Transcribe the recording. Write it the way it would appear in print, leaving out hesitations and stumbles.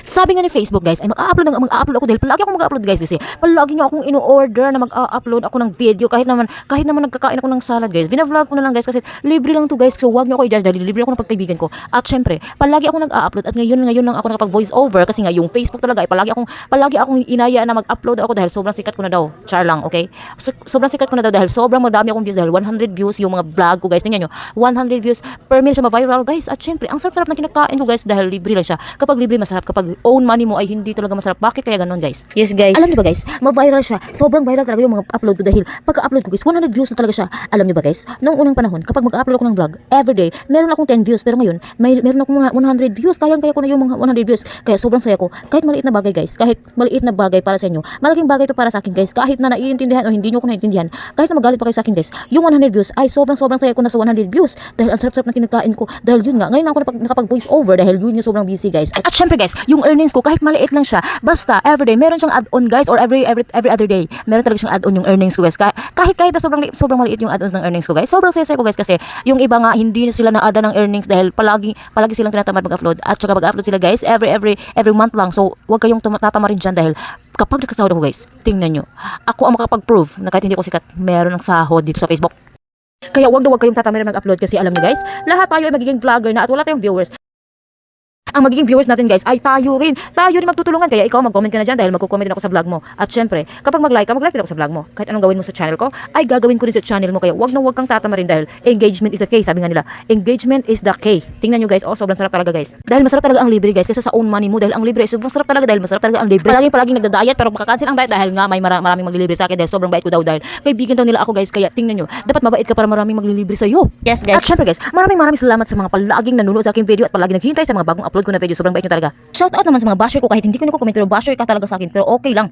Sabi nga ni Facebook guys, ay mag-upload ako dahil palagi akong mag-upload guys kasi palagi niyo akong ino-order na mag-upload ako ng video kahit naman nagkakain ako ng salad guys. Vina-vlog ko na lang guys kasi libre lang to guys. So wag niyo ako i-judge dahil libre ako ng pagkaibigan ko. At syempre, palagi ako nag-upload at ngayon lang ako nakapag-voice over kasi nga yung Facebook talaga ay palagi akong inaya na mag-upload ako dahil sobrang sikat ko na daw. Char lang, okay? Sobrang sikat ko na daw dahil sobrang madami akong views dahil 100 views yung mga vlog ko guys. Tingnan niyo, 100 views per minute siya ma-viral guys. At syempre, ang sarap-sarap na kinakain ko guys dahil libre lang siya. Kapag libre masarap, kapag own money mo ay hindi talaga masarap. Bakit kaya ganun guys? Yes guys. Alam niyo ba guys, ma-viral siya. Sobrang viral talaga yung mga upload ko dahil pagka-upload ko guys, 100 views na talaga siya. Alam niyo ba guys, noong unang panahon, kapag mag-upload ako ng vlog, everyday, meron akong 10 views. Pero ngayon, meron akong 100 views. Kaya ko na yung mga 100 views. Kaya sobrang saya ko. Kahit maliit na bagay guys, kahit maliit na bagay para sa inyo, malaking bagay to para sa akin guys. Kahit na naiintindihan o hindi niyo ko naiintindihan, kahit na magalit pa kayo sa akin guys, yung 100 views ay sobrang saya ko na sa 100 views. Dahil ang sarap-sarap na kinakain ko. Dahil yun nga, ngayon ako nakapag-voice over dahil yun yung sobrang busy guys. At syempre guys, yung earnings ko kahit maliit lang siya, basta everyday meron siyang add-on guys or every other day. Meron talaga siyang add-on yung earnings ko guys. Kahit na sobrang maliit yung add-ons ng earnings ko guys. Sobrang saya ko guys kasi yung iba nga hindi na sila na-add ng earnings dahil palagi silang tinatamad mag-upload at saka mag-upload sila guys every month lang. So wag kayong tatamarin dyan dahil kapag nakasahod ako guys, tingnan nyo. Ako ang makapag-prove na kahit hindi ko sikat, meron ng sahod dito sa Facebook. Kaya wag kayong tatamarin mag-upload kasi alam niyo guys, lahat tayo ay magiging vlogger na at wala tayong viewers. Ang magiging viewers natin guys ay tayo rin magtutulungan. Kaya ikaw mag-comment ka na dyan dahil magko-comment din ako sa vlog mo. At syempre, kapag mag-like din ako sa vlog mo. Kahit anong gawin mo sa channel ko, ay gagawin ko rin sa channel mo. Kaya wag kang tatamarin dahil engagement is the key. Sabi nga nila, engagement is the key. Tingnan nyo guys, sobrang sarap talaga guys. Dahil masarap talaga ang libre guys kaysa sa own money mo. Dahil ang libre, sobrang sarap talaga dahil masarap talaga ang libre. Palaging nagda-diet pero makakancel ang diet dahil nga may maraming maglilibre sa akin dahil sobrang bait ko daw dahil kaibigan daw nila ako guys. Kaya tingnan nyo, dapat mabait ka para maraming maglilibre sa iyo. Yes guys. At syempre guys, maraming salamat sa mga palaging nanonood sa aking video at palaging naghihintay sa mga bagong upload ko na video. Sobrang bait nyo talaga. Shout out naman sa mga basher ko kahit hindi ko nako-comment pero basher ka talaga sa akin pero okay lang.